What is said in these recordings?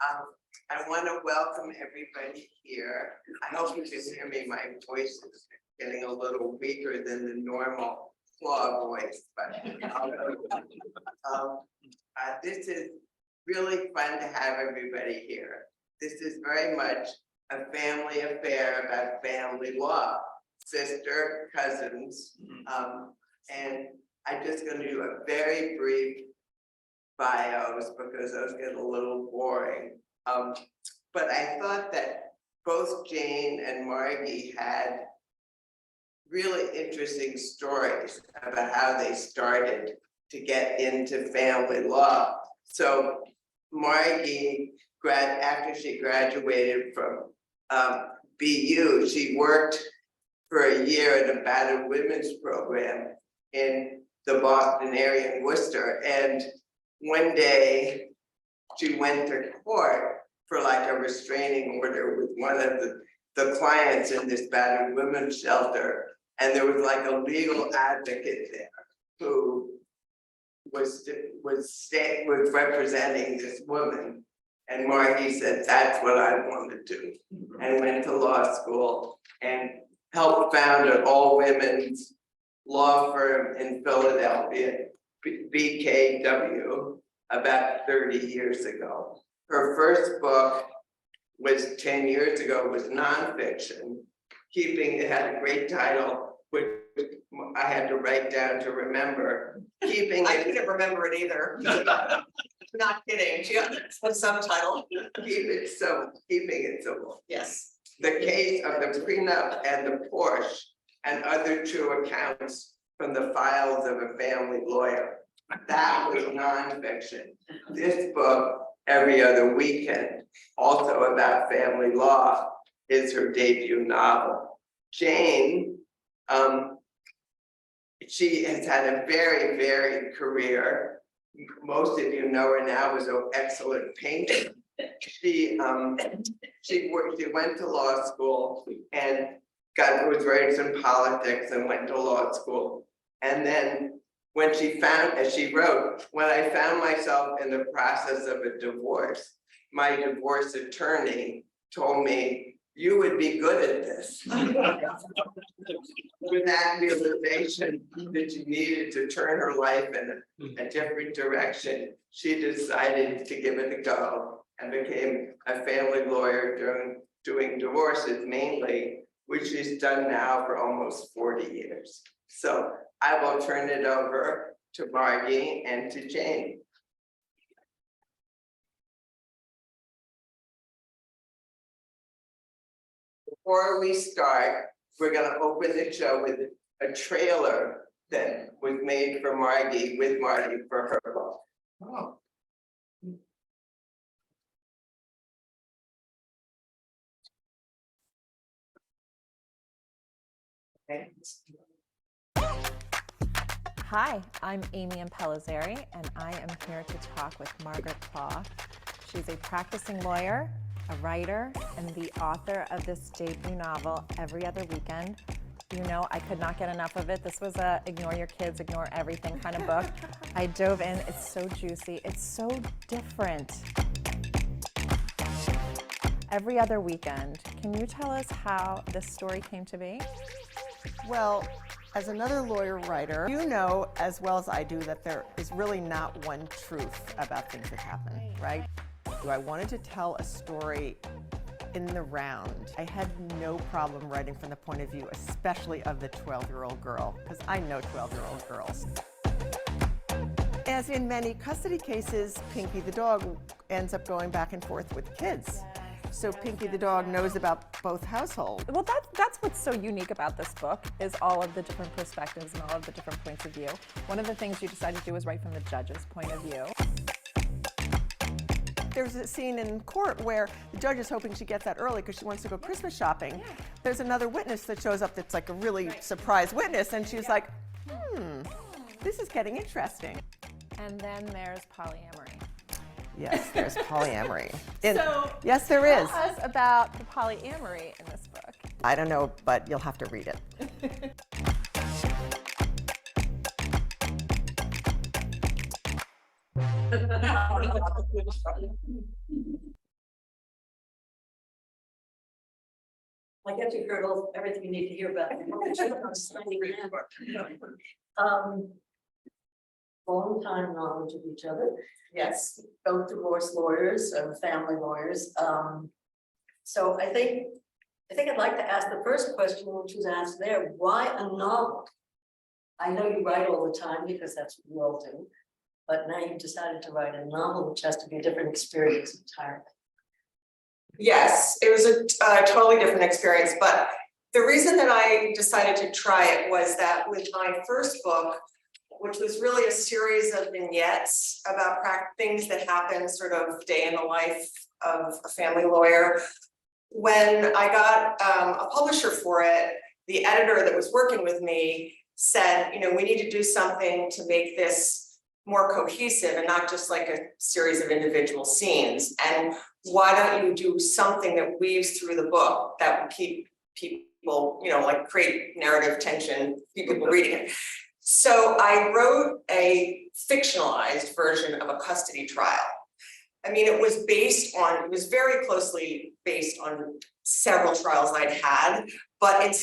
I want to welcome everybody here. I hope you can hear me. My voice is getting a little weaker than the normal Klaw voice, but this is really fun to have everybody here. This is very much a family affair about family law, sister, cousins, and I'm just going to do a very brief bios because those get a little boring. But I thought that both Jane and Margie had really interesting stories about how they started to get into family law. So Margie, after she graduated from BU, she worked for a year in a battered women's program in the Boston area in Worcester. And one day she went to court for like a restraining order with one of the clients in this battered women's shelter. And there was like a legal advocate there who was representing this woman. And Margie said, that's what I want to do. And went to law school and helped found an all-women's law firm in Philadelphia, BKW, about 30 years ago. Her first book was 10 years ago, was nonfiction. It had a great title, which I had to write down to remember. I couldn't remember it either. Not kidding. She got a subtitle. Keeping it simple. Yes. The case of the prenup and the Porsche and other true accounts from the files of a family lawyer. That was nonfiction. This book, Every Other Weekend, also about family law, is her debut novel. Jane, she has had a very varied career. Most of you know her now as an excellent painter. She went to law school and was raised in politics and went to law school. And then when she found, as she wrote, when I found myself in the process of a divorce, my divorce attorney told me, you would be good at this. With that realization that she needed to turn her life in a different direction, she decided to give it a go and became a family lawyer doing divorces mainly, which she's done now for almost 40 years. So I will turn it over to Margie and to Jane. Before we start, we're going to open the show with a trailer that was made for Margie, with Margie for her book. Oh. Okay. Hi, I'm Amy Impellizzeri, and I am here to talk with Margaret Klaw. She's a practicing lawyer, a writer, and the author of this debut novel, Every Other Weekend. You know, I could not get enough of it. This was a ignore your kids, ignore everything kind of book. I dove in. It's so juicy. It's so different. Every Other Weekend. Can you tell us how this story came to be? Well, as another lawyer writer, you know as well as I do that there is really not one truth about things that happen, right? I wanted to tell a story in the round. I had no problem writing from the point of view, especially of the 12-year-old girl, because I know 12-year-old girls. As in many custody cases, Pinky the dog ends up going back and forth with kids. So Pinky the dog knows about both households. Well, that's what's so unique about this book, is all of the different perspectives and all of the different points of view. One of the things you decided to do was write from the judge's point of view. There's a scene in court where the judge is hoping she gets out early because she wants to go Christmas shopping. Yeah. There's another witness that shows up that's like a really surprise witness, and she's like, this is getting interesting. And then there's polyamory. Yes, there's polyamory. Yes, there is. Tell us about the polyamory in this book. I don't know, but you'll have to read it. I guess you heard everything you need to hear about. Long time knowledge of each other. Yes. Both divorce lawyers and family lawyers. So I think I'd like to ask the first question, which was asked there, why a novel? I know you write all the time because that's what we all do, but now you've decided to write a novel, which has to be a different experience entirely. Yes, it was a totally different experience, but the reason that I decided to try it was that with my first book, which was really a series of vignettes about things that happen sort of day in the life of a family lawyer. When I got a publisher for it, the editor that was working with me said, you know, we need to do something to make this more cohesive and not just like a series of individual scenes. And why don't you do something that weaves through the book that will keep people, you know, like create narrative tension, keep people reading it. So I wrote a fictionalized version of a custody trial. I mean, it was very closely based on several trials I'd had, but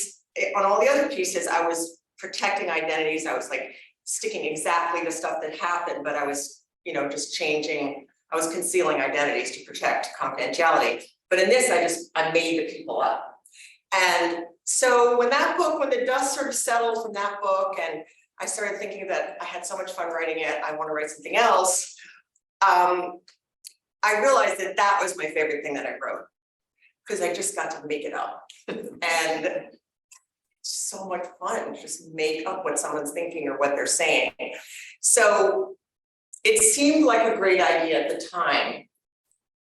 on all the other pieces, I was protecting identities. I was like sticking exactly the stuff that happened, but I was, you know, just changing, I was concealing identities to protect confidentiality. But in this, I made the people up. And so when the dust sort of settled from that book, and I started thinking that I had so much fun writing it, I want to write something else. I realized that that was my favorite thing that I wrote, because I just got to make it up. And it's so much fun, just make up what someone's thinking or what they're saying. So it seemed like a great idea at the time.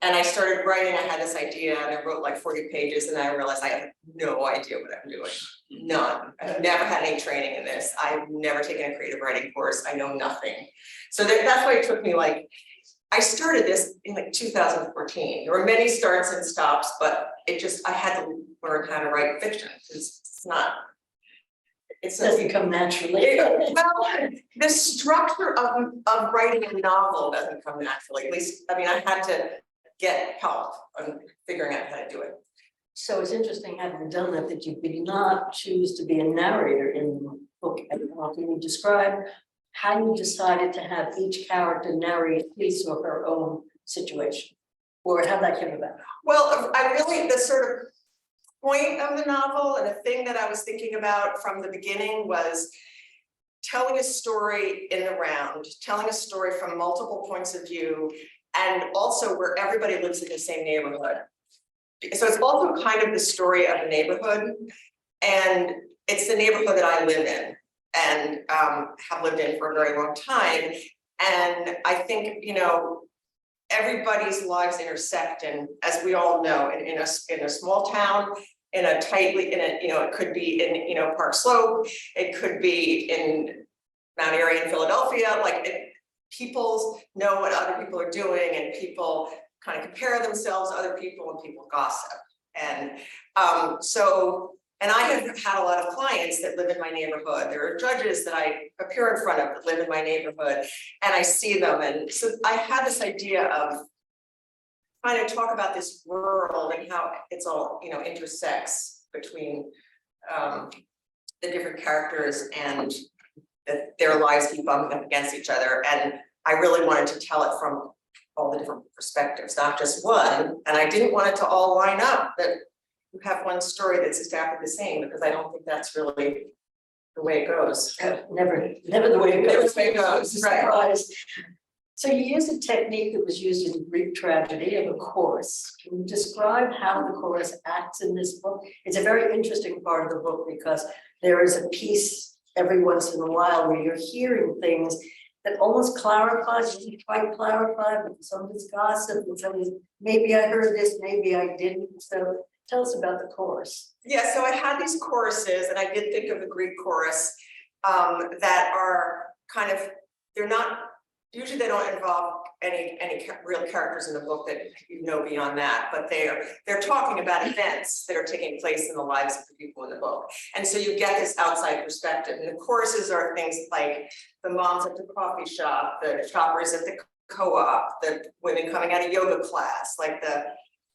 And I started writing, I had this idea and I wrote like 40 pages and I realized I have no idea what I'm doing. None. I've never had any training in this. I've never taken a creative writing course. I know nothing. So that's why it took me I started this in 2014. There were many starts and stops, but I had to learn how to write fiction. It doesn't come naturally. Well, the structure of writing a novel doesn't come naturally. At least, I mean, I had to get help on figuring out how to do it. So it's interesting, having done that you did not choose to be a narrator in the book. Can you describe how you decided to have each character narrate his or her own situation, or how that came about? Well, the sort of point of the novel and the thing that I was thinking about from the beginning was telling a story in the round, telling a story from multiple points of view, and also where everybody lives in the same neighborhood. So it's also kind of the story of a neighborhood, and it's the neighborhood that I live in and have lived in for a very long time. And I think, you know, everybody's lives intersect, and as we all know, in a small town, it could be in Park Slope, it could be in Mount Airy in Philadelphia. People know what other people are doing, and people kind of compare themselves to other people, and people gossip. And and I have had a lot of clients that live in my neighborhood. There are judges that I appear in front of that live in my neighborhood, and I see them. And so I had this idea of trying to talk about this world and how it's all, intersects between the different characters, and that their lives keep bumping up against each other. And I really wanted to tell it from all the different perspectives, not just one. And I didn't want it to all line up, that you have one story that's exactly the same, because I don't think that's really the way it goes. Never the way it goes. Never the way it goes, right. Surprise. So you used a technique that was used in Greek tragedy of a chorus. Can you describe how the chorus acts in this book? It's a very interesting part of the book, because there is a piece every once in a while where you're hearing things that almost clarifies, doesn't quite clarify, but some of it's gossip, and some is, maybe I heard this, maybe I didn't. So tell us about the chorus. Yeah, so I had these choruses, and I did think of the Greek chorus that are kind of, usually they don't involve any real characters in the book that beyond that, but they're talking about events that are taking place in the lives of the people in the book. And so you get this outside perspective. And the choruses are things like the moms at the coffee shop, the shoppers at the co-op, the women coming out of yoga class,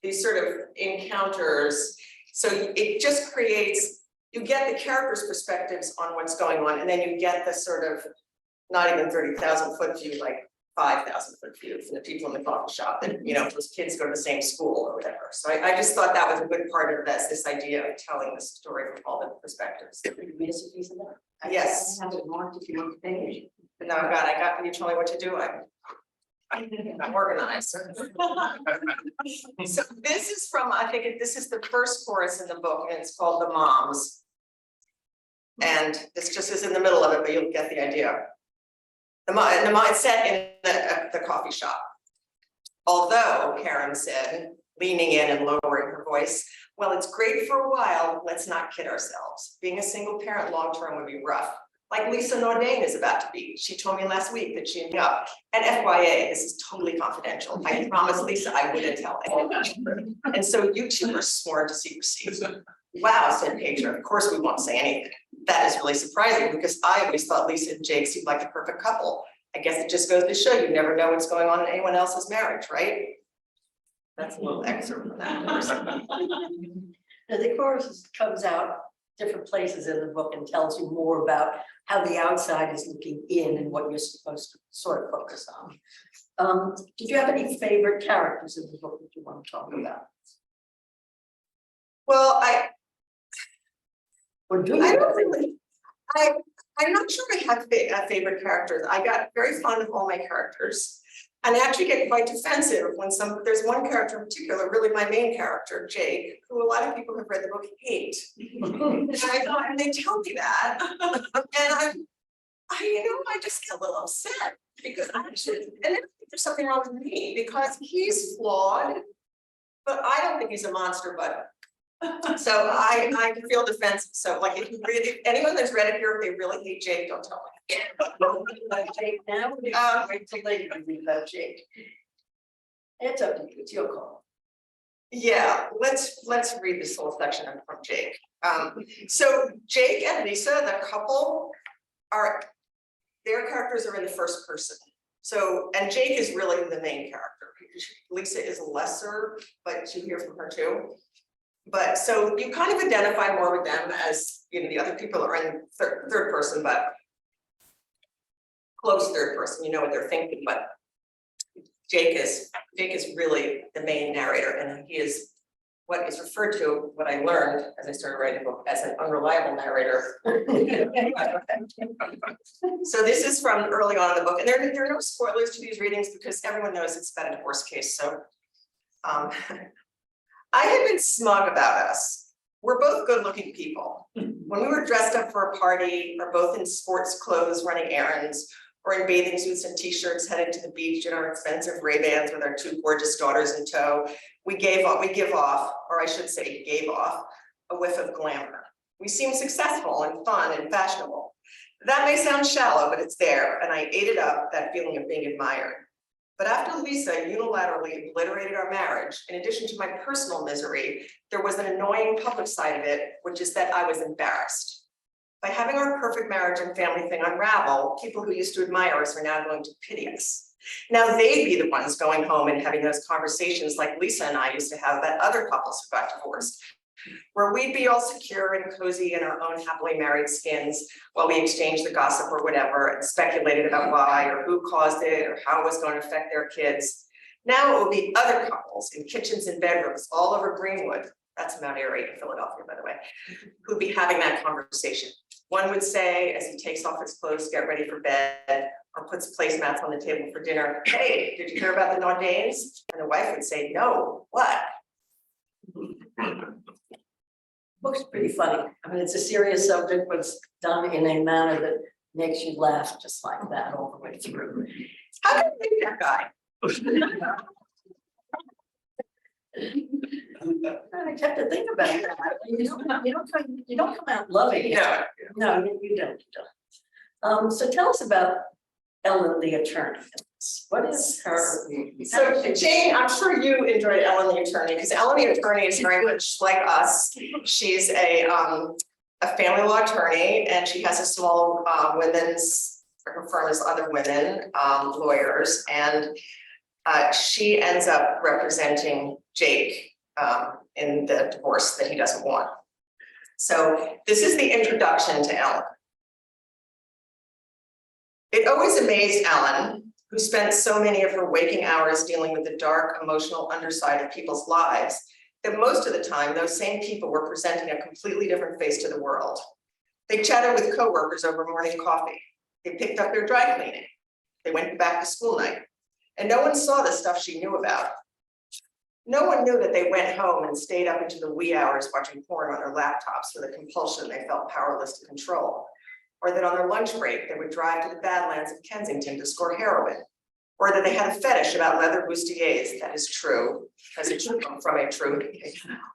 these sort of encounters. So it just creates, you get the characters' perspectives on what's going on, and then you get the sort of not even 30,000 foot view, like 5,000 foot view from the people in the coffee shop, and those kids go to the same school or whatever. So I just thought that was a good part of this idea of telling the story from all the perspectives. Miss a piece of that? Yes. I have it marked if you want to finish. No, God, I got, you told me what to do, I'm organized. So this is from, I think this is the first chorus in the book, and it's called The Moms. And this just is in the middle of it, but you'll get the idea. The mindset in the coffee shop. Although, Karen said, leaning in and lowering her voice, well, it's great for a while, let's not kid ourselves. Being a single parent long-term would be rough. Like Lisa Nordain is about to be. She told me last week that she, and FYA, this is totally confidential. I promised Lisa I wouldn't tell anyone. And so you two are sworn to secrecy. Wow, said Pedro, of course we won't say anything. That is really surprising because I always thought Lisa and Jake seemed like the perfect couple. I guess it just goes to show you never know what's going on in anyone else's marriage, right? That's a little excerpt from that. Now, the chorus comes out different places in the book and tells you more about how the outside is looking in and what you're supposed to sort of focus on. Did you have any favorite characters in the book that you want to talk about? Well, I'm not sure I have favorite characters. I got very fond of all my characters. And I actually get quite defensive when there's one character in particular, really my main character, Jake, who a lot of people have read the book hate. And they tell me that. And I just get a little upset because I actually, and I think there's something wrong with me because he's flawed, but I don't think he's a monster, but so I feel defensive. So like if anyone that's read it here, if they really hate Jake, don't tell me. Jake, now wait till later to read about Jake. It's up to you, it's your call. Yeah, let's read this whole section from Jake. So Jake and Lisa, the couple, their characters are in the first person. So, and Jake is really the main character. Lisa is lesser, but you hear from her too. But so you kind of identify more with them as, the other people are in third person, but close third person, you know what they're thinking, but Jake is really the main narrator, and he is what is referred to, what I learned as I started writing the book, as an unreliable narrator. So this is from early on in the book, and there are no spoilers to these readings because everyone knows it's about a divorce case. So I had been smug about us. We're both good-looking people. When we were dressed up for a party, or both in sports clothes running errands, or in bathing suits and t-shirts headed to the beach in our expensive Ray-Bans with our two gorgeous daughters in tow, we give off, or I should say gave off, a whiff of glamour. We seem successful and fun and fashionable. That may sound shallow, but it's there, and I ate it up, that feeling of being admired. But after Lisa unilaterally obliterated our marriage, in addition to my personal misery, there was an annoying public side of it, which is that I was embarrassed. By having our perfect marriage and family thing unravel, people who used to admire us are now going to pity us. Now they'd be the ones going home and having those conversations like Lisa and I used to have about other couples who got divorced, where we'd be all secure and cozy in our own happily married skins while we exchanged the gossip or whatever and speculated about why or who caused it or how it was going to affect their kids. Now it will be other couples in kitchens and bedrooms all over Greenwood, that's Mount Airy in Philadelphia, by the way, who'd be having that conversation. One would say, as he takes off his clothes to get ready for bed, or puts placemats on the table for dinner, hey, did you hear about the Nordains? And the wife would say, no, what? Book's pretty funny. I mean, it's a serious subject, but it's done in a manner that makes you laugh just like that all the way through. How did you make that guy? I have to think about that. You don't come out loving it. No, you don't. So tell us about Ellen the attorney. What is her? So Jane, I'm sure you enjoyed Ellen the attorney because Ellen the attorney is very much like us. She's a family law attorney, and she has a small her firm is other women lawyers, and she ends up representing Jake in the divorce that he doesn't want. So this is the introduction to Ellen. It always amazed Ellen, who spent so many of her waking hours dealing with the dark, emotional underside of people's lives, that most of the time, those same people were presenting a completely different face to the world. They chatted with coworkers over morning coffee. They picked up their dry cleaning. They went back to school night. And no one saw the stuff she knew about. No one knew that they went home and stayed up into the wee hours watching porn on their laptops with a compulsion they felt powerless to control. Or that on their lunch break, they would drive to the Badlands of Kensington to score heroin. Or that they had a fetish about leather bustiers. That is true, because it should come from a truth.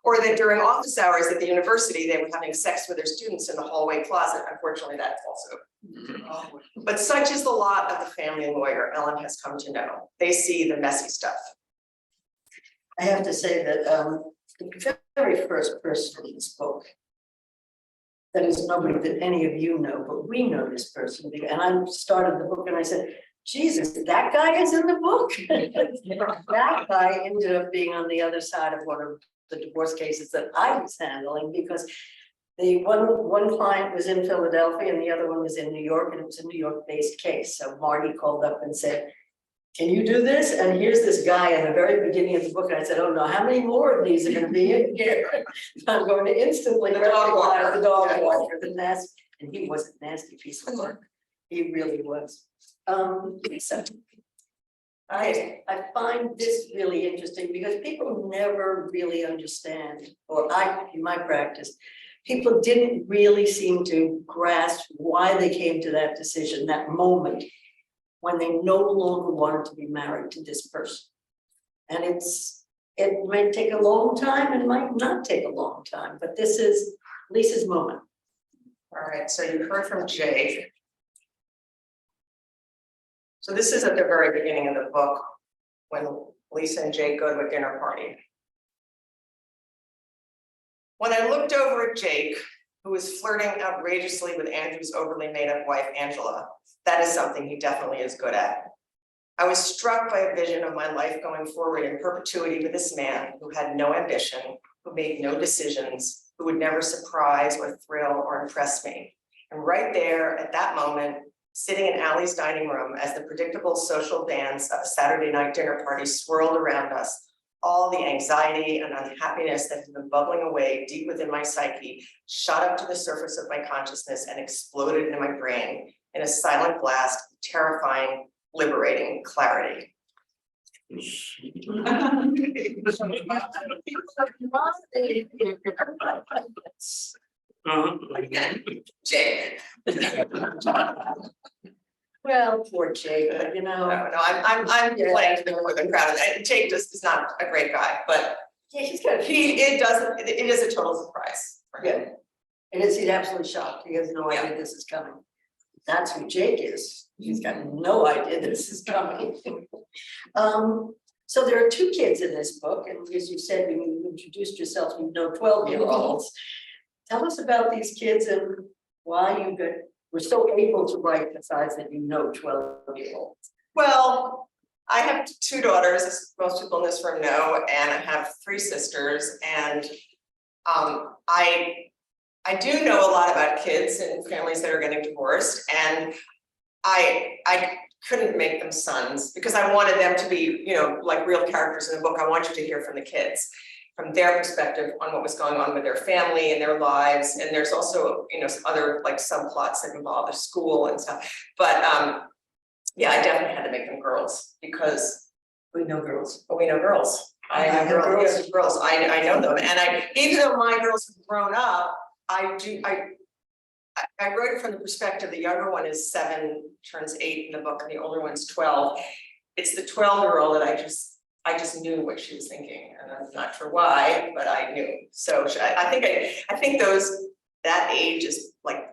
Or that during office hours at the university, they were having sex with their students in the hallway closet. Unfortunately, that's also. But such is the lot of the family lawyer Ellen has come to know. They see the messy stuff. I have to say that the very first person in this book, that is nobody that any of you know, but we know this person. And I started the book and I said, Jesus, that guy is in the book. That guy ended up being on the other side of one of the divorce cases that I was handling, because the one client was in Philadelphia and the other one was in New York, and it was a New York-based case. So Marty called up and said, can you do this? And here's this guy in the very beginning of the book. And I said, oh no, how many more of these are going to be in here? I'm going to instantly recognize the dog walker, the nasty, and he was a nasty piece of work. He really was. So I find this really interesting because people never really understand, or in my practice, people didn't really seem to grasp why they came to that decision, that moment when they no longer wanted to be married to this person. And it might take a long time and might not take a long time, but this is Lisa's moment. All right, so you heard from Jake. So this is at the very beginning of the book when Lisa and Jake go to a dinner party. When I looked over at Jake, who was flirting outrageously with Andrew's overly made-up wife, Angela, that is something he definitely is good at. I was struck by a vision of my life going forward in perpetuity with this man who had no ambition, who made no decisions, who would never surprise or thrill or impress me. And right there at that moment, sitting in Allie's dining room as the predictable social dance of a Saturday night dinner party swirled around us, all the anxiety and unhappiness that had been bubbling away deep within my psyche shot up to the surface of my consciousness and exploded in my brain in a silent blast of terrifying, liberating clarity. Jake. Well, poor Jake, but you know. No, I'm playing to the crowd. Jake just is not a great guy, but Yeah, he's got. it is a total surprise for him. Yeah. And he's absolutely shocked. He has no idea this is coming. That's who Jake is. He's got no idea this is coming. So there are two kids in this book, and as you said, when you introduced yourself, you know 12-year-olds. Tell us about these kids and why you were so able to write, besides that you know 12-year-olds. Well, I have two daughters, as most people in this room know, and I have three sisters, and I do know a lot about kids and families that are getting divorced, and I couldn't make them sons because I wanted them to be, you know, like real characters in the book. I want you to hear from the kids, from their perspective on what was going on with their family and their lives. And there's also, you know, some other like subplots that involve their school and stuff. But yeah, I definitely had to make them girls because We know girls. we know girls. I know girls. I know them, and even though my girls have grown up, I wrote it from the perspective, the younger one is 7, turns 8 in the book, and the older one's 12. It's the 12-year-old that I just knew what she was thinking, and I'm not sure why, but I knew. So I think that age is like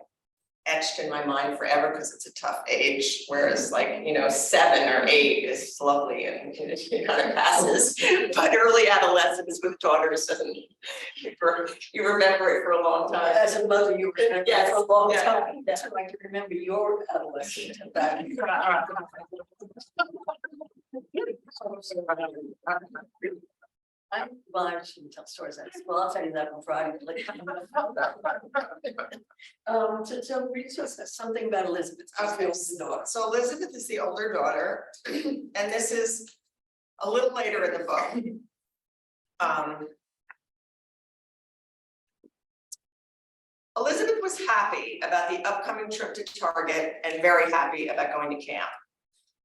etched in my mind forever because it's a tough age, whereas like, you know, 7 or 8 is lovely and it kind of passes. But early adolescence with daughters, and you remember it for a long time. As a mother, you remember Yes. for a long time. That's why I can remember your adolescence. Well, I shouldn't tell stories. Well, I'll tell you that on Friday. So read us something about Elizabeth. Okay, so Elizabeth is the older daughter, and this is a little later in the book. Elizabeth was happy about the upcoming trip to Target and very happy about going to camp.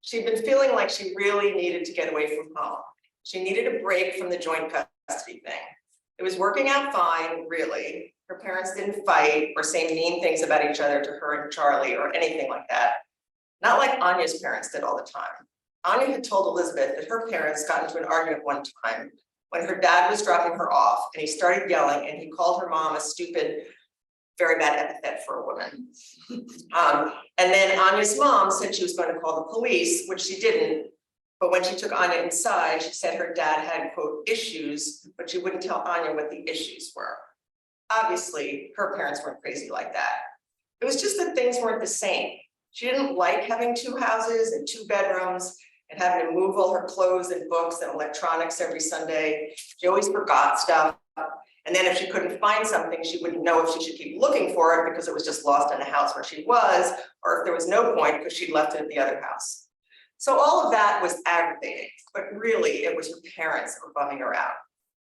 She'd been feeling like she really needed to get away from home. She needed a break from the joint custody thing. It was working out fine, really. Her parents didn't fight or say mean things about each other to her and Charlie or anything like that. Not like Anya's parents did all the time. Anya had told Elizabeth that her parents got into an argument one time when her dad was dropping her off and he started yelling and he called her mom a stupid, very bad epithet for a woman. And then Anya's mom said she was going to call the police, which she didn't. But when she took Anya inside, she said her dad had, quote, issues, but she wouldn't tell Anya what the issues were. Obviously, her parents weren't crazy like that. It was just that things weren't the same. She didn't like having 2 houses and 2 bedrooms and having to move all her clothes and books and electronics every Sunday. She always forgot stuff. And then if she couldn't find something, she wouldn't know if she should keep looking for it because it was just lost in the house where she was, or if there was no point because she'd left it at the other house. So all of that was aggravating, but really it was her parents that were bumming her out.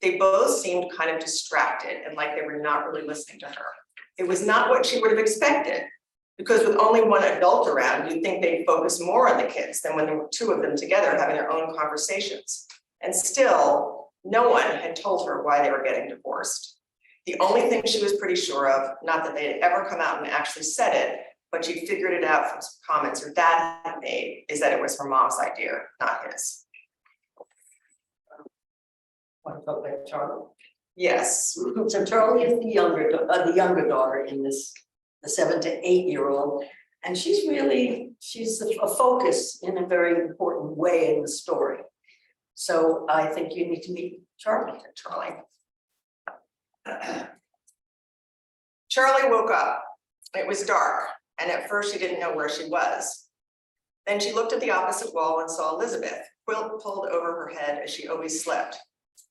They both seemed kind of distracted and like they were not really listening to her. It was not what she would have expected, because with only one adult around, you'd think they'd focus more on the kids than when there were 2 of them together having their own conversations. And still, no one had told her why they were getting divorced. The only thing she was pretty sure of, not that they had ever come out and actually said it, but she figured it out from some comments her dad had made, is that it was her mom's idea, not his. Want to talk about Charlie? Yes. So Charlie is the younger daughter in this, the 7 to 8-year-old, and she's a focus in a very important way in the story. So I think you need to meet Charlie. Charlie woke up. It was dark, and at first she didn't know where she was. Then she looked at the opposite wall and saw Elizabeth, quilt pulled over her head as she always slept.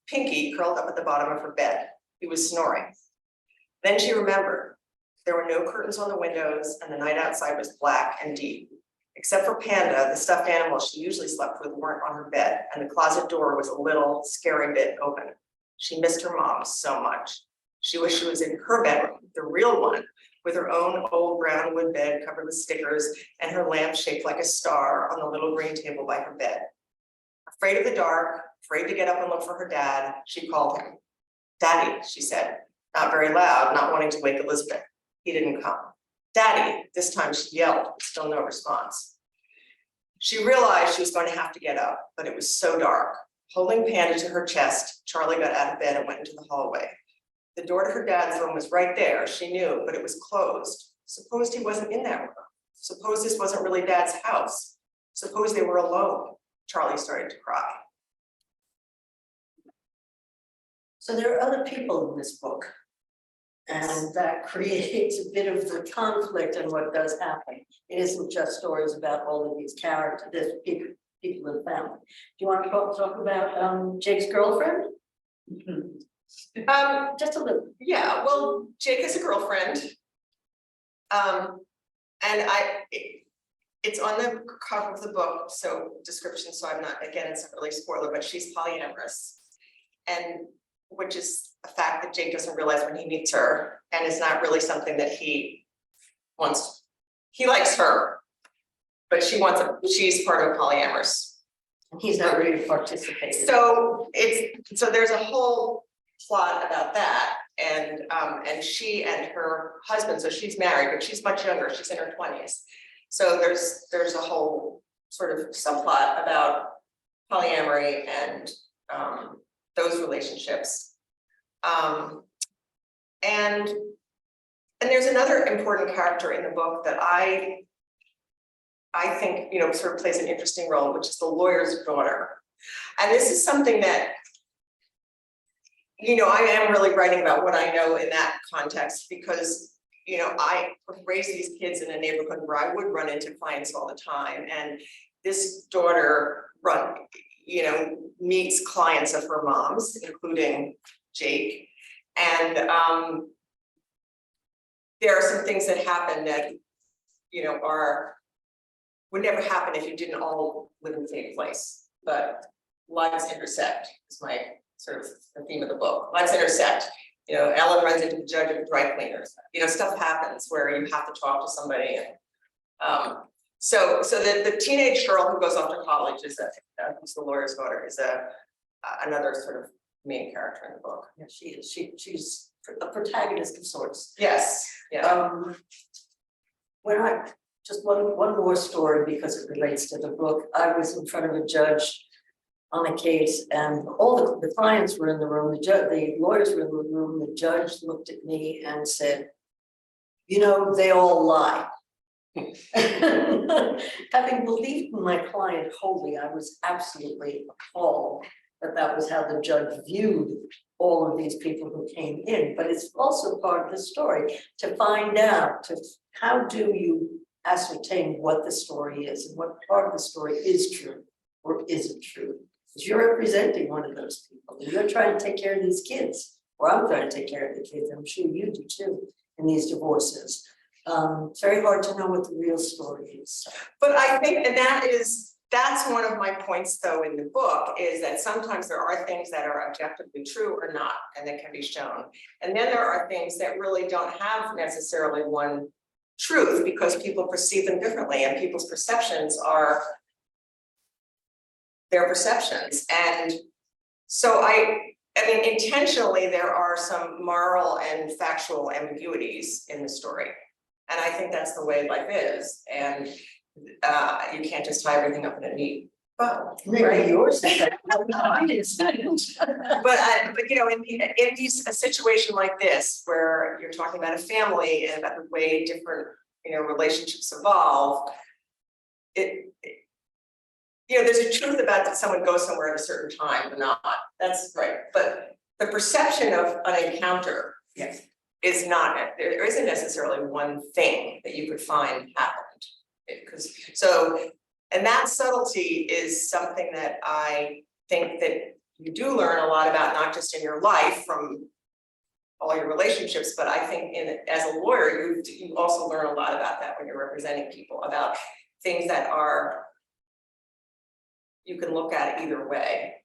Pinky curled up at the bottom of her bed. He was snoring. Then she remembered. There were no curtains on the windows, and the night outside was black and deep. Except for Panda, the stuffed animal she usually slept with weren't on her bed, and the closet door was a little scary bit open. She missed her mom so much. She wished she was in her bedroom, the real one, with her own old brown wood bed covered with stickers and her lamp shaped like a star on the little green table by her bed. Afraid of the dark, afraid to get up and look for her dad, she called him. "Daddy," she said, not very loud, not wanting to wake Elizabeth. He didn't come. "Daddy," this time she yelled, still no response. She realized she was going to have to get up, but it was so dark. Holding Panda to her chest, Charlie got out of bed and went into the hallway. The door to her dad's room was right there, she knew, but it was closed. Suppose he wasn't in that room. Suppose this wasn't really Dad's house. Suppose they were alone. Charlie started to cry. So there are other people in this book, and that creates a bit of the conflict in what does happen. It isn't just stories about all of these characters, there's people in the family. Do you want to talk about Jake's girlfriend? Just a little. Yeah, well, Jake has a girlfriend. And it's on the cover of the book, so description, so I'm not, again, it's not really spoiler, but she's polyamorous. And which is a fact that Jake doesn't realize when he meets her, and it's not really something that he wants. He likes her, but she's part of polyamorous. And he's not ready to participate. So there's a whole plot about that, and she and her husband, so she's married, but she's much younger, she's in her 20s. So there's a whole sort of subplot about polyamory and those relationships. And there's another important character in the book that I think, sort of plays an interesting role, which is the lawyer's daughter. And this is something that, I am really writing about what I know in that context, because, I raised these kids in a neighborhood where I would run into clients all the time. And this daughter you know, meets clients of her mom's, including Jake. And there are some things that happen that, you know, would never happen if you didn't all live in the same place. But lives intersect is my sort of the theme of the book. Lives intersect. You know, Ellen runs into the judge at the dry cleaners. You know, stuff happens where you have to talk to somebody. And so the teenage girl who goes off to college is who's the lawyer's daughter, is another sort of main character in the book. Yeah, she is. She's a protagonist of sorts. Yes. Yeah. When I just one more story because it relates to the book. I was in front of a judge on a case, and all the clients were in the room. The lawyers were in the room. The judge looked at me and said, "You know, they all lie." Having believed in my client wholly, I was absolutely appalled that was how the judge viewed all of these people who came in. But it's also part of the story to find out how do you ascertain what the story is and what part of the story is true or isn't true. Because you're representing one of those people. And you're trying to take care of these kids, or I'm trying to take care of the kids. I'm sure you do too in these divorces. It's very hard to know what the real story is. But I think, and that's one of my points though in the book, is that sometimes there are things that are objectively true or not, and that can be shown. And then there are things that really don't have necessarily one truth because people perceive them differently, and people's perceptions are their perceptions. And so I mean, intentionally, there are some moral and factual ambiguities in the story. And I think that's the way life is. And you can't just tie everything up in a neat bow. Maybe yours is that. I didn't say it. But you know, in a situation like this, where you're talking about a family and about the way different, you know, relationships evolve, you know, there's a truth about that someone goes somewhere at a certain time or not. That's right. But the perception of an encounter, yes, is not, there isn't necessarily one thing that you could find happened. And that subtlety is something that I think that you do learn a lot about, not just in your life from all your relationships, but I think as a lawyer, you also learn a lot about that when you're representing people, about things that you can look at it either way.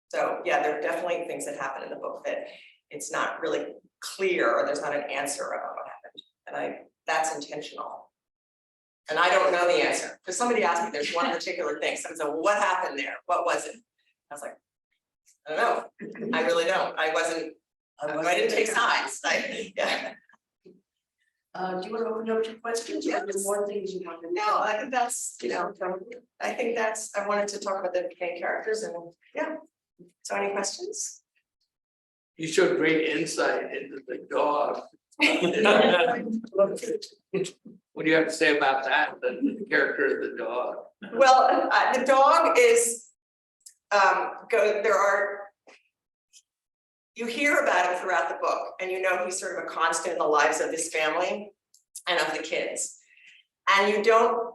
So yeah, there are definitely things that happen in the book that it's not really clear, or there's not an answer about what happened. And that's intentional. And I don't know the answer, because somebody asked me, there's one particular thing. Someone said, well, what happened there? What was it? I was like, I don't know. I really don't. I didn't take sides. Yeah. Do you want to open up to questions? Yes. Or are there more things you want to know? No, I think that's, you know, I wanted to talk about the main characters, and yeah. So any questions? You showed great insight into the dog. What do you have to say about that, the character of the dog? Well, the dog is, you hear about him throughout the book, and you know he's sort of a constant in the lives of this family and of the kids. And you don't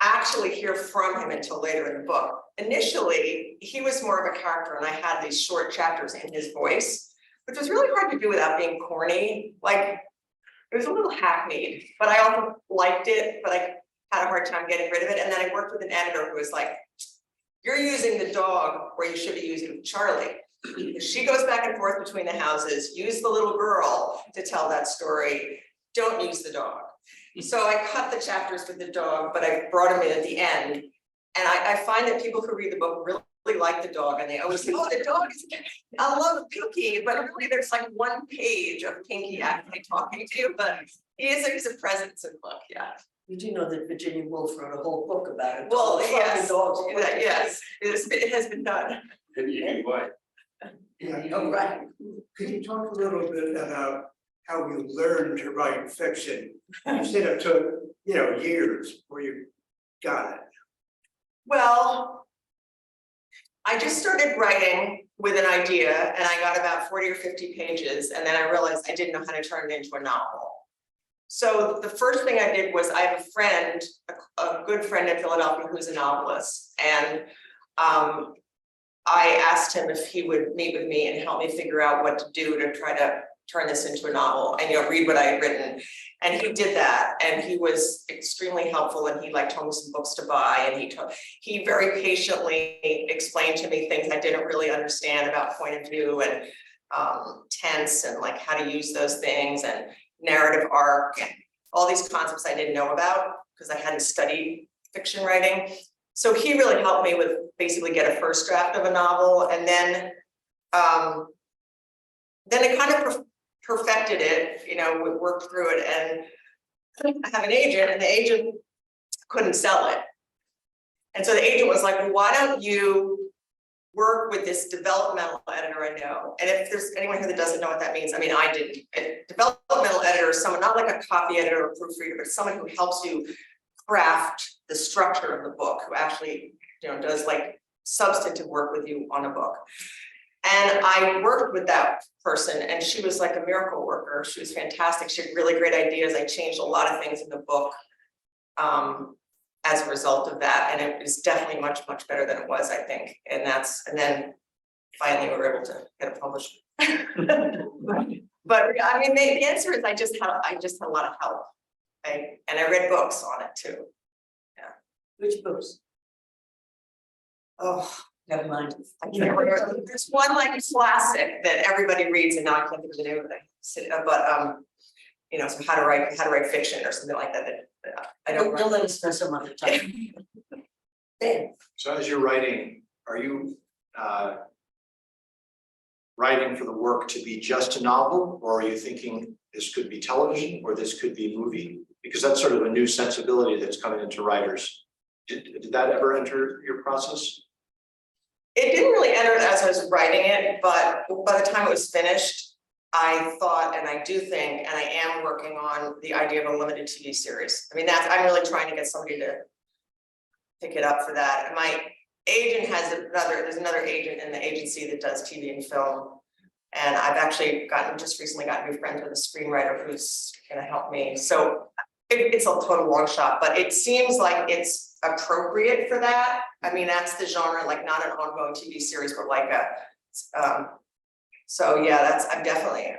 actually hear from him until later in the book. Initially, he was more of a character, and I had these short chapters in his voice, which was really hard to do without being corny. Like, it was a little hackneyed, but I also liked it, but I had a hard time getting rid of it. And then I worked with an editor who was like, you're using the dog where you should be using Charlie. She goes back and forth between the houses. Use the little girl to tell that story. Don't use the dog. So I cut the chapters with the dog, but I brought him in at the end. And I find that people who read the book really like the dog, and they always say, oh, the dog is, I love Pinky, but really there's like one page of Pinky actually talking to you, but he's a presence in the book, yeah. You do know that Virginia Woolf wrote a whole book about it. Well, yes, dogs. yes, it has been done. What? Oh, right. Could you talk a little bit about how you learned to write fiction? You said it took, you know, years before you got it. Well, I just started writing with an idea, and I got about 40 or 50 pages, and then I realized I didn't know how to turn it into a novel. So the first thing I did was, I have a friend, a good friend in Philadelphia who's a novelist, and I asked him if he would meet with me and help me figure out what to do to try to turn this into a novel and, read what I had written. And he did that, and he was extremely helpful, and he told me some books to buy, and he very patiently explained to me things I didn't really understand about point of view and tense and how to use those things and narrative arc and all these concepts I didn't know about because I hadn't studied fiction writing. So he really helped me with basically get a first draft of a novel, and then I kind of perfected it, we worked through it, and I have an agent, and the agent couldn't sell it. And so the agent was like, well, why don't you work with this developmental editor I know? And if there's anyone here that doesn't know what that means, I mean, I didn't. A developmental editor is someone, not like a copy editor or proofreader, but someone who helps you craft the structure of the book, who actually, does substantive work with you on a book. And I worked with that person, and she was like a miracle worker. She was fantastic. She had really great ideas. I changed a lot of things in the book as a result of that. And it was definitely much, much better than it was, I think. And then finally we were able to get it published. But I mean, the answer is I just had a lot of help. And I read books on it too. Yeah. Which books? Oh, Never mind. I can't remember. There's one classic that everybody reads, and now I can't think of the name of it. But so how to write fiction or something like that. I don't. You'll let us know some other time. Dan. So as you're writing, are you writing for the work to be just a novel, or are you thinking this could be television or this could be a movie? Because that's sort of a new sensibility that's coming into writers. Did that ever enter your process? It didn't really enter as I was writing it, but by the time it was finished, I thought, and I do think, and I am working on the idea of a limited TV series. I mean, I'm really trying to get somebody to pick it up for that. And my agent there's another agent in the agency that does TV and film. And I've actually just recently got new friends with a screenwriter who's gonna help me. So it's a total long shot, but it seems like it's appropriate for that. I mean, that's the genre, not an ongoing TV series, but so yeah, I'm definitely,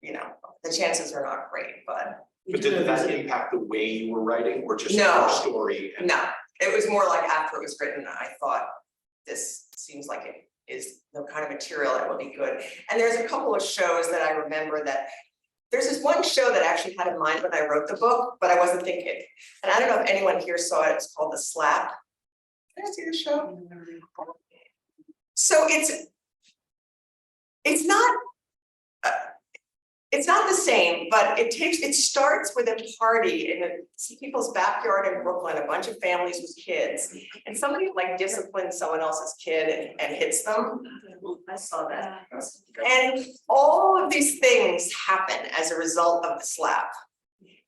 the chances are not great, but. But did that impact the way you were writing, or just No. your story? No, it was more after it was written, I thought this seems like it is the kind of material that will be good. And there's a couple of shows that I remember that. There's this one show that I actually had in mind when I wrote the book, but I wasn't thinking. And I don't know if anyone here saw it. It's called The Slap. Did I see the show? So it's not the same, but it starts with a party in people's backyard in Brooklyn, a bunch of families with kids, and somebody disciplines someone else's kid and hits them. I saw that. And all of these things happen as a result of the slap.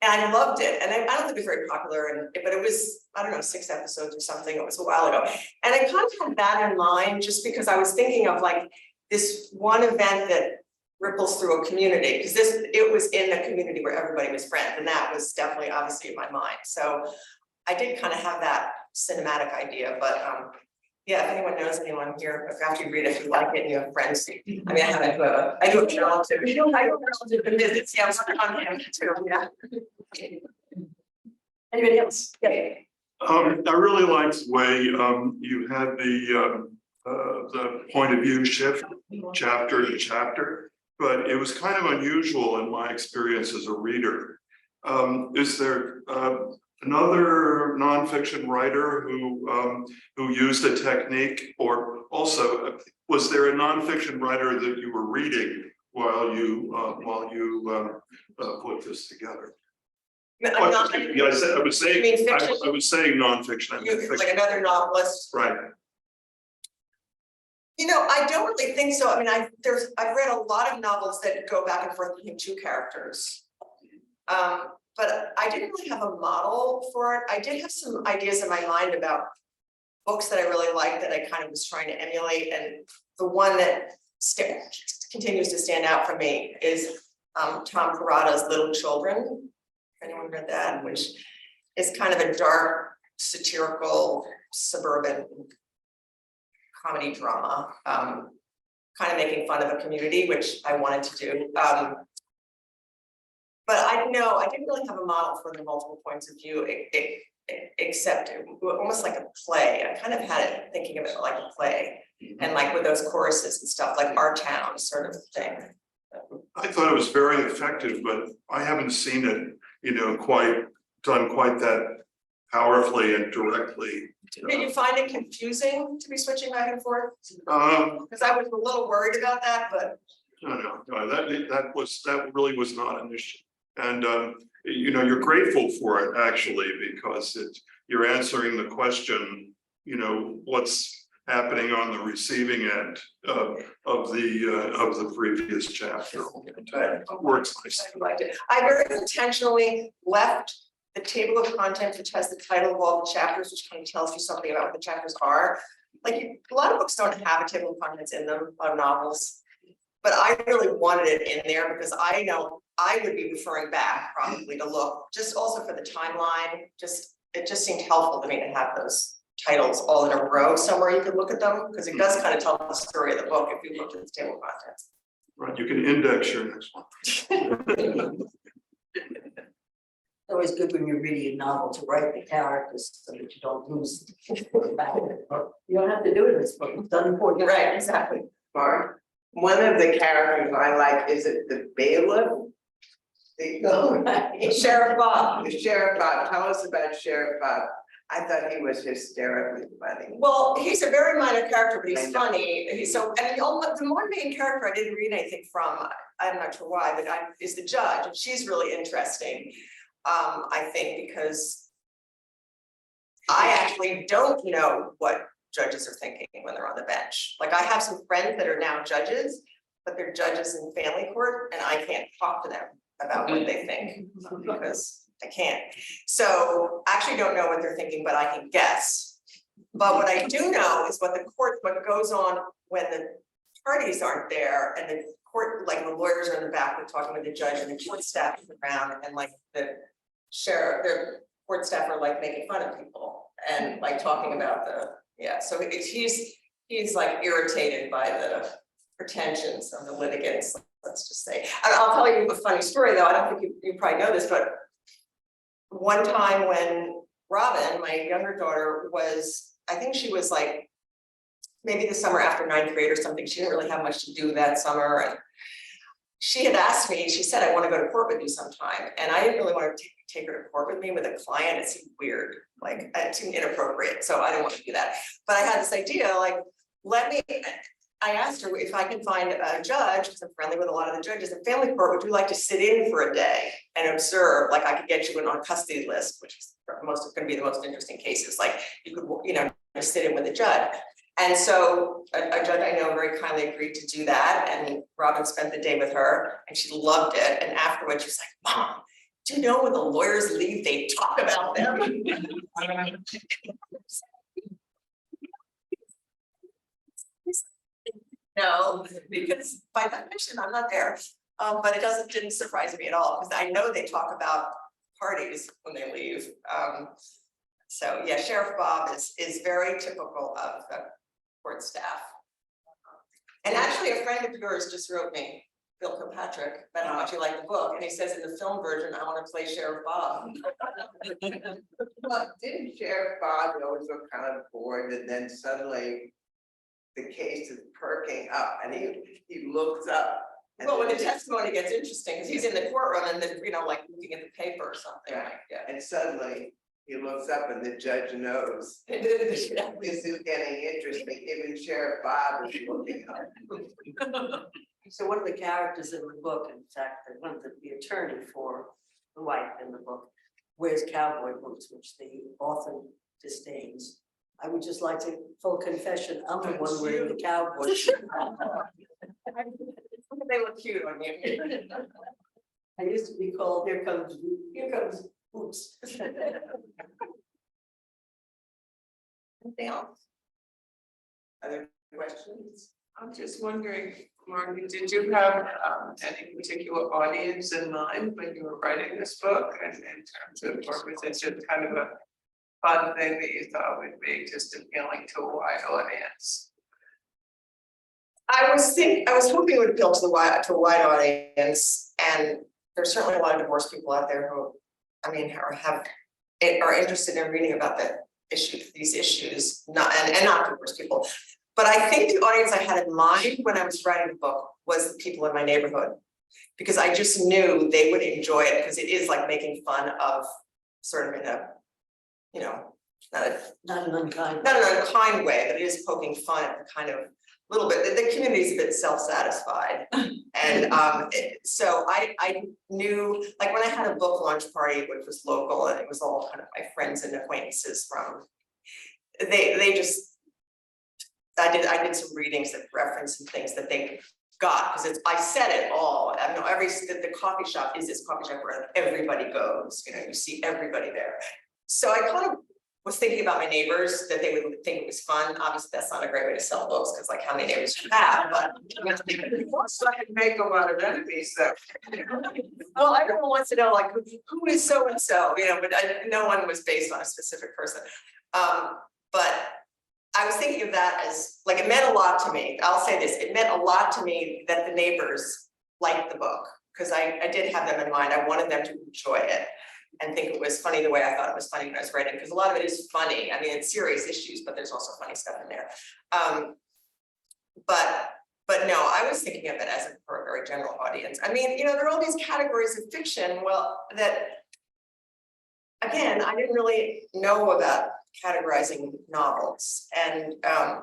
And I loved it. And I don't think it was very popular, but it was, I don't know, 6 episodes or something. It was a while ago. And I kind of had that in mind just because I was thinking of this one event that ripples through a community, because it was in a community where everybody was friends, and that was definitely obviously in my mind. So I did kind of have that cinematic idea, but yeah, if anyone knows anyone here, after you read it, if you like it and you have friends, I mean, I do have a relative. I do have a relative in visits. Yeah, I was on him too. Yeah. Anybody else? Yeah. I really liked the way you had the point of view shift chapter to chapter, but it was kind of unusual in my experience as a reader. Is there another nonfiction writer who used a technique, or also was there a nonfiction writer that you were reading while you put this together? I'm not, Yeah, I was saying. You mean fiction? I was saying nonfiction. I meant fiction. like another novelist. Right. I don't really think so. I mean, I've read a lot of novels that go back and forth between 2 characters. But I didn't really have a model for it. I did have some ideas in my mind about books that I really liked that I kind of was trying to emulate. And the one that continues to stand out for me is Tom Perrotta's Little Children. Anyone read that? Which is kind of a dark, satirical, suburban comedy drama, kind of making fun of a community, which I wanted to do. But I didn't really have a model for the multiple points of view, except almost like a play. I kind of had it thinking of it like a play, and like with those choruses and stuff, like Our Town sort of thing. I thought it was very effective, but I haven't seen it, done quite that powerfully and directly. Did you find it confusing to be switching back and forth? No, Because I was a little worried about that, but that really was not an issue. And you're grateful for it actually, because you're answering the question, what's happening on the receiving end of the previous chapter. Works nice. I liked it. I very intentionally left the table of contents, which has the title of all the chapters, which kind of tells you something about what the chapters are. Like a lot of books don't have a table of contents in them, of novels. But I really wanted it in there because I know I would be referring back probably to look, just also for the timeline, it just seemed helpful to me to have those titles all in a row somewhere you could look at them, because it does kind of tell the story of the book if you look at the table of contents. Right, you can index your next one. It's always good when you're reading a novel to write the characters so that you don't lose the back of it. You don't have to do it in this book, it's done for you. Right, exactly. Mark, one of the characters I like, is it the bailiff? Sheriff Bob. The Sheriff Bob, tell us about Sheriff Bob. I thought he was hysterically funny. Well, he's a very minor character, but I he's know. funny. The one main character I didn't read anything from, I'm not sure why, but is the judge, and she's really interesting. I think because I actually don't know what judges are thinking when they're on the bench. Like I have some friends that are now judges, but they're judges in family court, and I can't talk to them about what they think because I can't. So I actually don't know what they're thinking, but I can guess. But what I do know is what goes on when the parties aren't there and the court, like the lawyers are in the back, with talking with the judge, and the court staff is around, and like the sheriff, their court staff are like making fun of people and like talking about so he's like irritated by the pretensions of the litigants, let's just say. And I'll tell you a funny story though, I don't think you probably know this, but one time when Robin, my younger daughter, I think she was like maybe the summer after 9th grade or something, she didn't really have much to do that summer, and she had asked me, she said, I want to go to court with you sometime. And I didn't really want to take her to court with me with a client. It seemed weird, like it seemed inappropriate. So I didn't want to do that. But I had this idea, like, I asked her if I can find a judge, because I'm friendly with a lot of the judges in family court, would you like to sit in for a day and observe? Like I could get you in on a custody list, which is going to be the most interesting cases. Like you could, sit in with a judge. And so a judge I know very kindly agreed to do that. And Robin spent the day with her and she loved it. And afterwards she was like, Mom, do you know when the lawyers leave, they talk about them? No, because by definition, I'm not there. But it didn't surprise me at all, because I know they talk about parties when they leave. So yeah, Sheriff Bob is very typical of the court staff. And actually a friend of yours just wrote me, Bill Kilpatrick, about how much he liked the book, and he says in the film version, I want to play Sheriff Bob. Well, didn't Sheriff Bob always look kind of bored, and then suddenly the case is perking up and he looks up. Well, when the testimony gets interesting, because he's in the courtroom and then, like looking at the paper or something. Yeah. Like, yeah. And suddenly he looks up and the judge knows Yeah. this is getting interesting, even Sheriff Bob is looking up. So one of the characters in the book, in fact, the attorney for the wife in the book, wears cowboy boots, which the author disdains. I would just like to, full confession, I'm the one wearing the cowboy shoes. They look cute on you. I used to be called, here comes boots. Anything else? Other questions? I'm just wondering, Margaret, did you have any particular audience in mind when you were writing this book, and in terms of, or was it just kind of a fun thing that you thought would be just appealing to a wide audience? I was hoping it would appeal to a wide audience, and there's certainly a lot of divorced people out there who, I mean, are interested in reading about these issues, not divorced people. But I think the audience I had in mind when I was writing the book was the people in my neighborhood, because I just knew they would enjoy it, because it is like making fun of, sort of in a, you know, not Not an unkind. an unkind way, but it is poking fun at the kind of little bit, the community is a bit self-satisfied. And so I knew, like when I had a book launch party, which was local, and it was all kind of my friends and acquaintances from, they just, I did some readings that referenced some things that they got, because I said it all. I know the coffee shop is this coffee shop where everybody goes, you know, you see everybody there. So I kind of was thinking about my neighbors, that they would think it was fun. Obviously, that's not a great way to sell books, because like how many neighbors do you have, but. So I can make a lot of enemies though. Well, everyone wants to know like who is so and so, you know, but no one was based on a specific person. But I was thinking of that as like, it meant a lot to me. I'll say this, it meant a lot to me that the neighbors liked the book, because I did have them in mind. I wanted them to enjoy it and think it was funny the way I thought it was funny when I was writing, because a lot of it is funny. I mean, it's serious issues, but there's also funny stuff in there. But no, I was thinking of it as for a very general audience. I mean, you know, there are all these categories of fiction, well, that, again, I didn't really know about categorizing novels. And I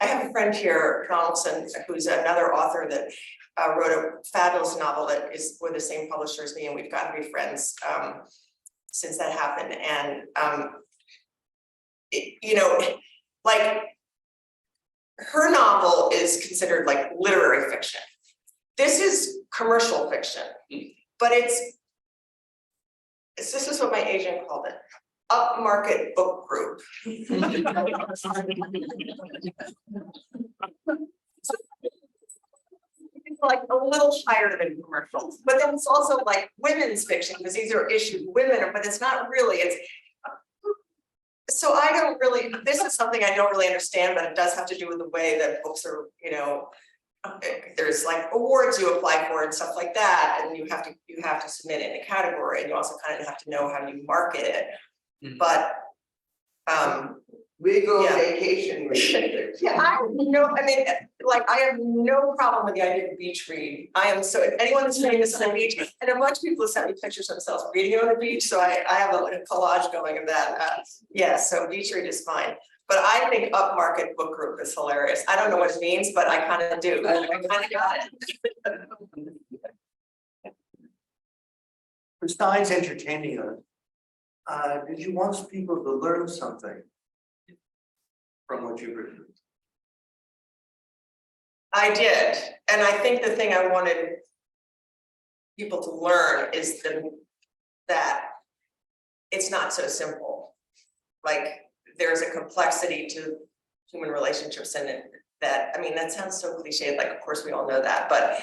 have a friend here, Donaldson, who's another author that wrote a fabulous novel that is with the same publisher as me, and we've gotten to be friends since that happened. And you know, like her novel is considered like literary fiction. This is commercial fiction, but this is what my agent called it: upmarket book group. Like a little higher than commercials, but then it's also like women's fiction, because these are issued women, but it's not really, it's. So I don't really, this is something I don't really understand, but it does have to do with the way that books are, you know, there's like awards you apply for and stuff like that, and you have to submit it in a category, and you also kind of have to know how you market it. But we go Yeah. vacation with yeah, I mean, like, I have no problem with the idea of beach read. I am so, if anyone is saying this on the beach, and a bunch of people have sent me pictures of themselves reading on the beach, so I have a collage going of that. Yeah, so beach read is fine. But I think upmarket book group is hilarious. I don't know what it means, but I kind of do. I kind of got it. Besides entertaining us, did you want people to learn something from what you've written? I did, and I think the thing I wanted people to learn is that it's not so simple. Like, there's a complexity to human relationships, and that, I mean, that sounds so cliched, like, of course we all know that, but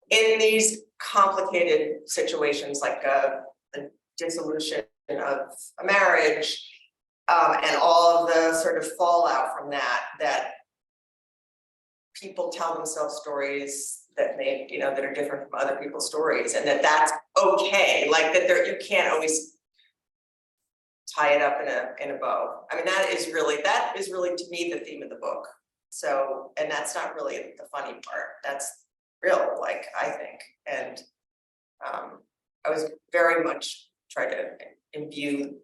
in these complicated situations, like the dissolution of a marriage, and all of the sort of fallout from that people tell themselves stories that may, you know, that are different from other people's stories, and that's okay. Like you can't always tie it up in a bow. I mean, that is really to me the theme of the book. So, and that's not really the funny part. That's real, like, I think. And I was very much trying to imbue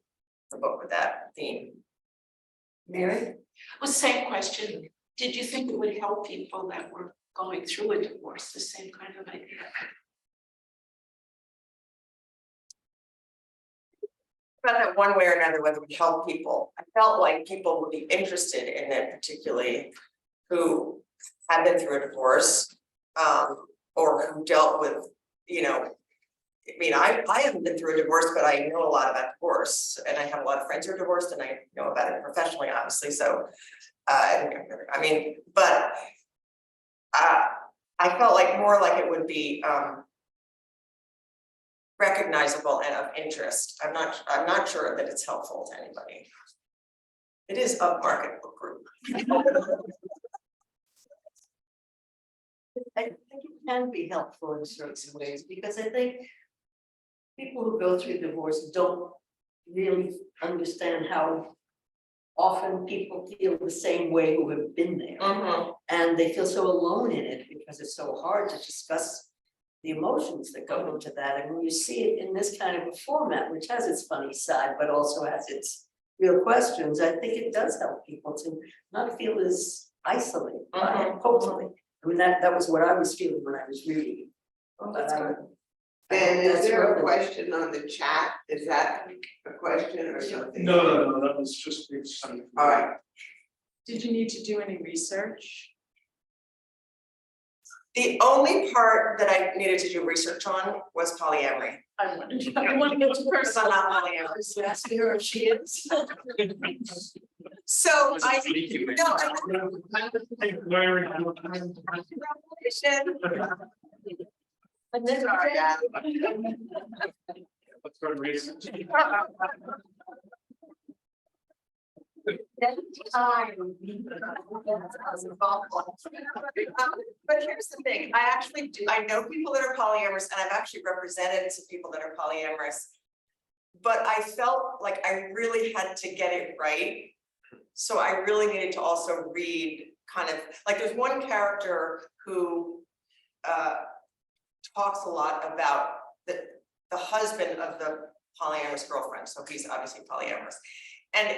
the book with that theme. Mary? Well, same question. Did you think it would help people that were going through a divorce? The same kind of idea. About that one way or another, whether it would help people. I felt like people would be interested in it, particularly who had been through a divorce, or who dealt with, you know, I mean, I haven't been through a divorce, but I know a lot about divorce, and I have a lot of friends who are divorced, and I know about it professionally, obviously. So, I mean, but I felt like more like it would be recognizable and of interest. I'm not sure that it's helpful to anybody. It is upmarket book group. I think it can be helpful in certain ways, because I think people who go through divorce don't really understand how often people feel the same way who have been there. And they feel so alone in it because it's so hard to discuss the emotions that go into that. And when you see it in this kind of a format, which has its funny side, but also has its real questions, I think it does help people to not feel as isolated, hopefully. I mean, that was what I was feeling when I was reading. That's good. Ben, is That's there a relevant. question on the chat? Is that a question or something? No, that was just. All right, Did you need to do any research? The only part that I needed to do research on was polyamory. I wanted to go to Because I'm not polyamorous. Ask her if she is. So I, And then sorry, Adam. Let's go to research. But here's the thing, I actually do, I know people that are polyamorous, and I've actually represented some people that are polyamorous. But I felt like I really had to get it right. So I really needed to also read kind of, like, there's one character who talks a lot about the husband of the polyamorous girlfriend, so he's obviously polyamorous. And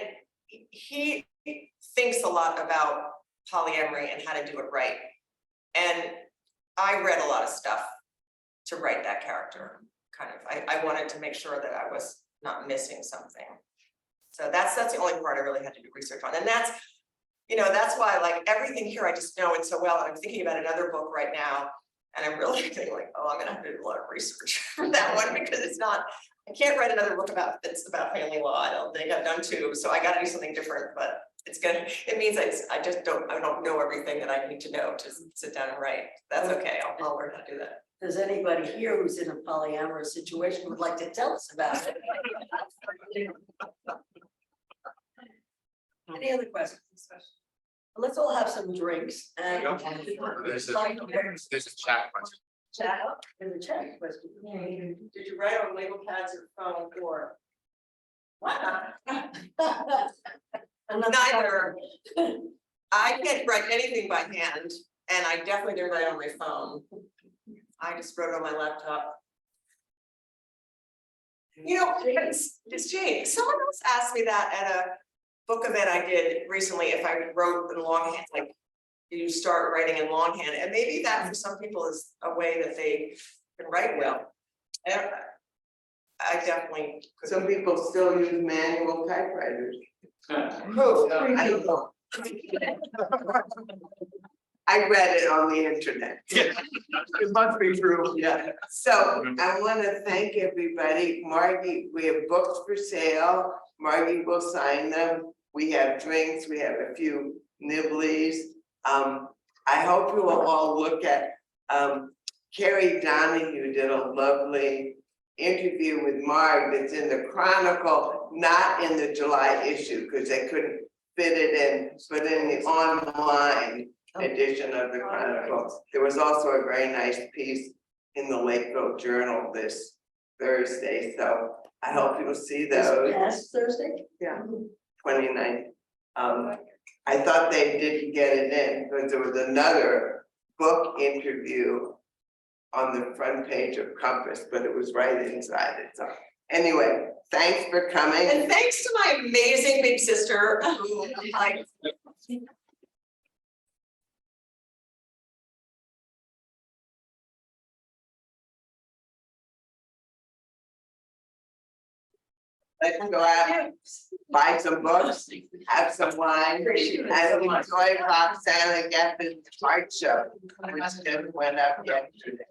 he thinks a lot about polyamory and how to do it right. And I read a lot of stuff to write that character, kind of. I wanted to make sure that I was not missing something. So that's the only part I really had to do research on. And that's, you know, that's why, like, everything here, I just know it so well. And I'm thinking about another book right now. And I'm really thinking like, oh, I'm gonna have to do a lot of research for that one, because it's not, I can't write another book that's about family law. I don't think I've done two, so I gotta do something different, but it's gonna, it means I don't know everything that I need to know to sit down and write. That's okay, I'll learn how to do that. does anybody here who's in a polyamorous situation would like to tell us about it? Any other questions? Let's all have some drinks and. There's a chat question. Chat up, there's a chat question. Did you write on label pads or phone or? What? Neither. I can't write anything by hand, and I definitely didn't write on my phone. I just wrote on my laptop. You know, it's Jane. Someone else asked me that at a book event I did recently, if I wrote in longhand, like, do you start writing in longhand? And maybe that for some people is a way that they can write well. I definitely. Some people still use manual typewriters. Who? I don't know. I read it on the internet. It must be true. Yeah, so I want to thank everybody. Margie, we have books for sale. Margie will sign them. We have drinks, we have a few nibblies. I hope you will all look at, Carrie Donahue did a lovely interview with Marg that's in the Chronicle, not in the July issue, because they couldn't fit it in, but in the online edition of the Chronicle. There was also a very nice piece in the Lakeville Journal this Thursday, so I hope you'll see those. Last Thursday? Yeah. 29th. I thought they didn't get it in because there was another book interview on the front page of Compass, but it was right inside it. So anyway, thanks for coming. And thanks to my amazing big sister, who I Let's go out, buy some books, have some wine, and enjoy Roxanne and Gavin's art show, which just went up yesterday.